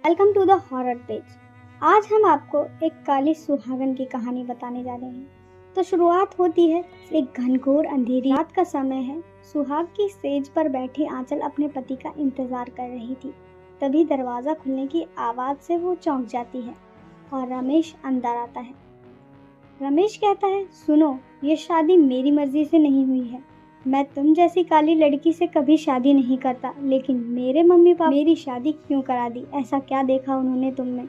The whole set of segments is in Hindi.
Welcome to the horror page. आज हम आपको एक काली सुहागन की कहानी बताने जा रहे हैं। तो शुरुआत होती है एक घनघोर अंधेरी रात का समय है। सुहाग की सेज पर बैठी आंचल अपने पति का इंतजार कर रही थी। तभी दरवाजा खुलने की आवाज से वो चौंक जाती है और रमेश अंदर आता है। रमेश कहता है, सुनो, ये शादी मेरी मर्जी से नहीं हुई है। मैं तुम जैसी काली लड़की से कभी शादी नहीं करता, लेकिन मेरे मम्मी पापा मेरी शादी क्यों करा दी? ऐसा क्या देखा उन्होंने तुम में?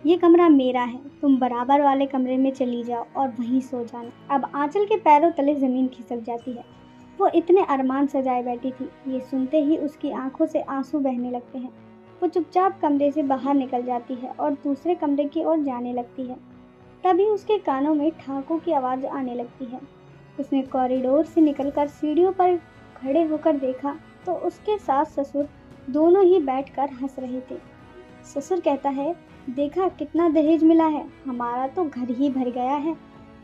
ये कमरा मेरा है, तुम बराबर वाले कमरे में चली जाओ और वहीं सो जाना। अब आंचल के पैरों तले जमीन खिसक जाती है। वो इतने अरमान सजाए बैठी थी। ये सुनते ही उसकी आंखों से आंसू बहने लगते हैं। वो चुपचाप कमरे से बाहर निकल जाती है और दूसरे कमरे की ओर जाने लगती है। तभी उसके कानों में ठहाकों की आवाज़ आने लगती है। उसने कॉरिडोर से निकलकर सीढ़ियों पर खड़े होकर देखा तो उसके सास ससुर दोनों ही बैठकर हंस रहे थे। ससुर कहता है, देखा कितना दहेज मिला है, हमारा तो घर ही भर गया है।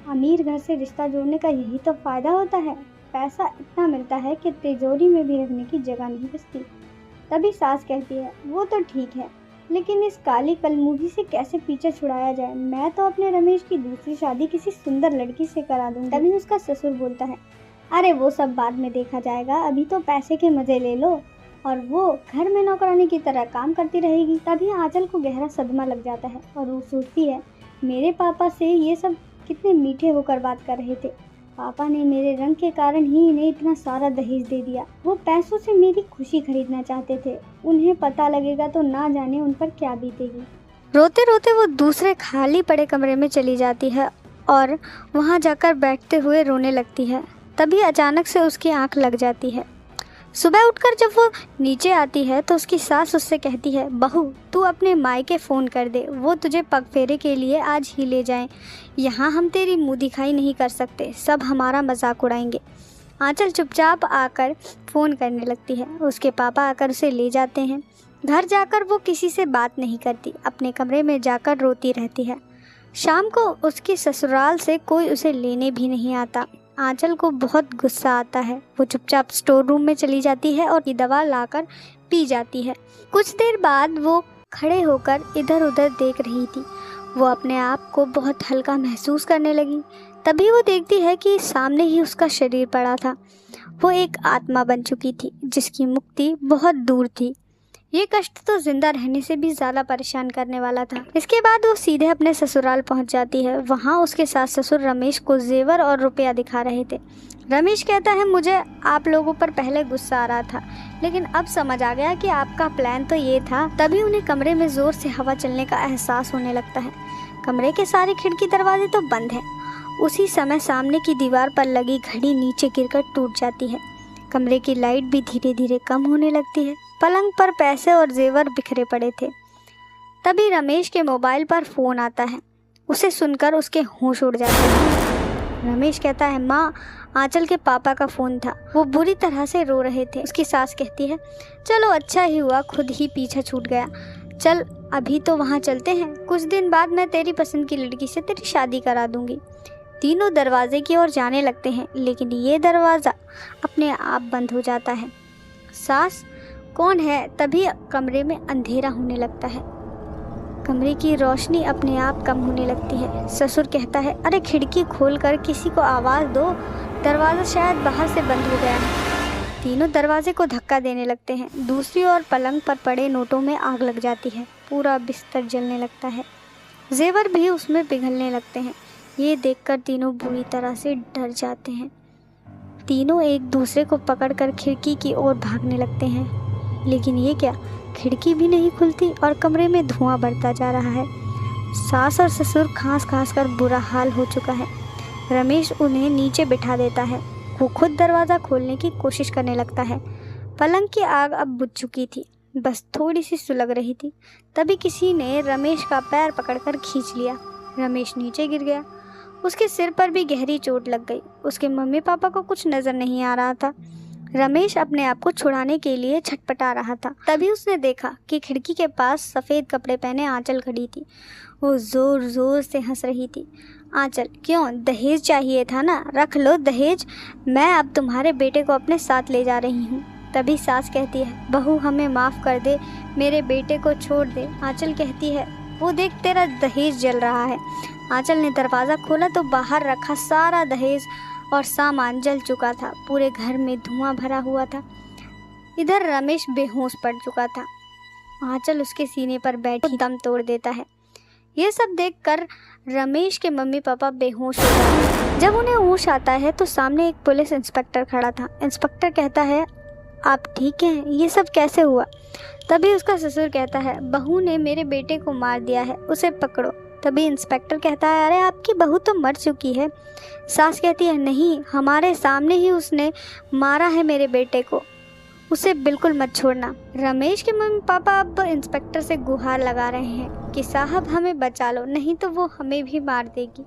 अमीर घर से रिश्ता जोड़ने का यही तो फायदा होता है। पैसा इतना मिलता है कि तिजोरी में भी रखने की जगह नहीं बचती। तभी सास कहती है, वो तो ठीक है, लेकिन इस काली कलमुही से कैसे पीछे छुड़ाया जाए? मैं तो अपने रमेश की दूसरी शादी किसी सुंदर लड़की से करा दूंगी। तभी उसका ससुर बोलता है, अरे वो सब बाद में देखा जाएगा, अभी तो पैसे के मजे ले लो और वो घर में नौकरानी की तरह काम करती रहेगी। तभी आंचल को गहरा सदमा लग जाता है और वो सोचती है, मेरे पापा से ये सब कितने मीठे होकर बात कर रहे थे। पापा ने मेरे रंग के कारण ही इन्हें इतना सारा दहेज दे दिया। वो पैसों से मेरी खुशी खरीदना चाहते थे। उन्हें पता लगेगा तो ना जाने उन पर क्या बीतेगी। रोते रोते वो दूसरे खाली पड़े कमरे में चली जाती है और वहां जाकर बैठते हुए रोने लगती है। तभी अचानक से उसकी आंख लग जाती है। सुबह उठकर जब वो नीचे आती है तो उसकी सास उससे कहती है, बहू तू अपने मायके फ़ोन कर दे, वो तुझे पग फेरे के लिए आज ही ले जाएं। यहाँ हम तेरी मुँह दिखाई नहीं कर सकते, सब हमारा मजाक उड़ाएंगे। आंचल चुपचाप आकर फ़ोन करने लगती है। उसके पापा आकर उसे ले जाते हैं। घर जाकर वो किसी से बात नहीं करती, अपने कमरे में जाकर रोती रहती है। शाम को उसकी ससुराल से कोई उसे लेने भी नहीं आता। आंचल को बहुत गुस्सा आता है। वो चुपचाप स्टोर रूम में चली जाती है और ये दवा लाकर पी जाती है। कुछ देर बाद वो खड़े होकर इधर उधर देख रही थी। वो अपने आप को बहुत हल्का महसूस करने लगी। तभी वो देखती है कि सामने ही उसका शरीर पड़ा था। वो एक आत्मा बन चुकी थी जिसकी मुक्ति बहुत दूर थी। ये कष्ट तो जिंदा रहने से भी ज़्यादा परेशान करने वाला था। इसके बाद वो सीधे अपने ससुराल पहुंच जाती है। वहाँ उसके सास ससुर रमेश को जेवर और रुपया दिखा रहे थे। रमेश कहता है, मुझे आप लोगों पर पहले गुस्सा आ रहा था, लेकिन अब समझ आ गया कि आपका प्लान तो ये था। तभी उन्हें कमरे में ज़ोर से हवा चलने का एहसास होने लगता है। कमरे के सारे खिड़की दरवाजे तो बंद हैं। उसी समय सामने की दीवार पर लगी घड़ी नीचे गिरकर टूट जाती है। कमरे की लाइट भी धीरे धीरे कम होने लगती है। पलंग पर पैसे और जेवर बिखरे पड़े थे। तभी रमेश के मोबाइल पर फ़ोन आता है। उसे सुनकर उसके होश उड़ जाते हैं। रमेश कहता है, माँ, आंचल के पापा का फ़ोन था, वो बुरी तरह से रो रहे थे। उसकी सास कहती है, चलो अच्छा ही हुआ, खुद ही पीछा छूट गया। चल अभी तो वहाँ चलते हैं, कुछ दिन बाद मैं तेरी पसंद की लड़की से तेरी शादी करा दूँगी। तीनों दरवाजे की ओर जाने लगते हैं, लेकिन ये दरवाज़ा अपने आप बंद हो जाता है। सास, कौन है? तभी कमरे में अंधेरा होने लगता है। कमरे की रोशनी अपने आप कम होने लगती है। ससुर कहता है, अरे खिड़की खोलकर किसी को आवाज़ दो, दरवाज़ा शायद बाहर से बंद हो गया है। तीनों दरवाजे को धक्का देने लगते हैं। दूसरी ओर पलंग पर पड़े नोटों में आग लग जाती है। पूरा बिस्तर जलने लगता है। जेवर भी उसमें पिघलने लगते हैं। ये देखकर तीनों बुरी तरह से डर जाते हैं। तीनों एक दूसरे को पकड़कर खिड़की की ओर भागने लगते हैं, लेकिन ये क्या, खिड़की भी नहीं खुलती और कमरे में धुआं बढ़ता जा रहा है। सास और ससुर खांस खांस कर बुरा हाल हो चुका है। रमेश उन्हें नीचे बिठा देता है। वो खुद दरवाज़ा खोलने की कोशिश करने लगता है। पलंग की आग अब बुझ चुकी थी, बस थोड़ी सी सुलग रही थी। तभी किसी ने रमेश का पैर पकड़कर खींच लिया। रमेश नीचे गिर गया। उसके सिर पर भी गहरी चोट लग गई। उसके मम्मी पापा को कुछ नज़र नहीं आ रहा था। रमेश अपने आप को छुड़ाने के लिए छटपटा रहा था। तभी उसने देखा कि खिड़की के पास सफ़ेद कपड़े पहने आंचल खड़ी थी। वो ज़ोर ज़ोर से हंस रही थी। आंचल, क्यों, दहेज चाहिए था ना? रख लो दहेज, मैं अब तुम्हारे बेटे को अपने साथ ले जा रही हूँ। तभी सास कहती है, बहू हमें माफ़ कर दे, मेरे बेटे को छोड़ दे। आंचल कहती है, वो देख तेरा दहेज जल रहा है। आंचल ने दरवाज़ा खोला तो बाहर रखा सारा दहेज और सामान जल चुका था। पूरे घर में धुआं भरा हुआ था। इधर रमेश बेहोश पड़ चुका था। आंचल उसके सीने पर बैठी दम तोड़ देता है। ये सब देखकर रमेश के मम्मी पापा बेहोश हो जाते हैं। जब उन्हें होश आता है तो सामने एक पुलिस इंस्पेक्टर खड़ा था। इंस्पेक्टर कहता है, आप ठीक हैं? ये सब कैसे हुआ? तभी उसका ससुर कहता है, बहू ने मेरे बेटे को मार दिया है, उसे पकड़ो। तभी इंस्पेक्टर कहता है, अरे आपकी बहू तो मर चुकी है। सास कहती है, नहीं, हमारे सामने ही उसने मारा है मेरे बेटे को, उसे बिल्कुल मत छोड़ना। रमेश के मम्मी पापा अब इंस्पेक्टर से गुहार लगा रहे हैं कि साहब हमें बचा लो, नहीं तो वो हमें भी मार देगी।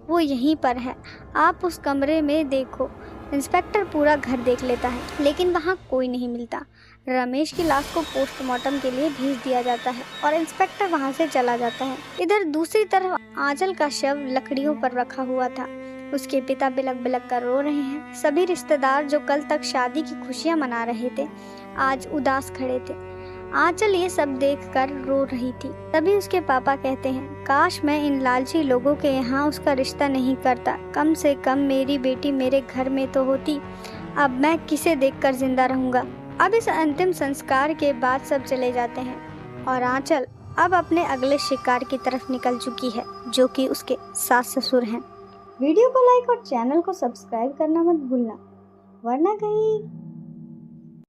वो यहीं पर है, आप उस कमरे में देखो। इंस्पेक्टर पूरा घर देख लेता है लेकिन वहाँ कोई नहीं मिलता। रमेश की लाश को पोस्टमार्टम के लिए भेज दिया जाता है और इंस्पेक्टर वहाँ से चला जाता है। इधर दूसरी तरफ आंचल का शव लकड़ियों पर रखा हुआ था। उसके पिता बिलक बिलक कर रो रहे हैं। सभी रिश्तेदार जो कल तक शादी की खुशियां मना रहे थे आज उदास खड़े थे। आंचल ये सब देखकर रो रही थी। तभी उसके पापा कहते हैं, काश मैं इन लालची लोगों के यहाँ उसका रिश्ता नहीं करता, कम से कम मेरी बेटी मेरे घर में तो होती। अब मैं किसे देखकर जिंदा रहूंगा। अब इस अंतिम संस्कार के बाद सब चले जाते हैं और आंचल अब अपने अगले शिकार की तरफ निकल चुकी है, जो कि उसके सास ससुर हैं। वीडियो को लाइक और चैनल को सब्सक्राइब करना मत भूलना, वरना कहीं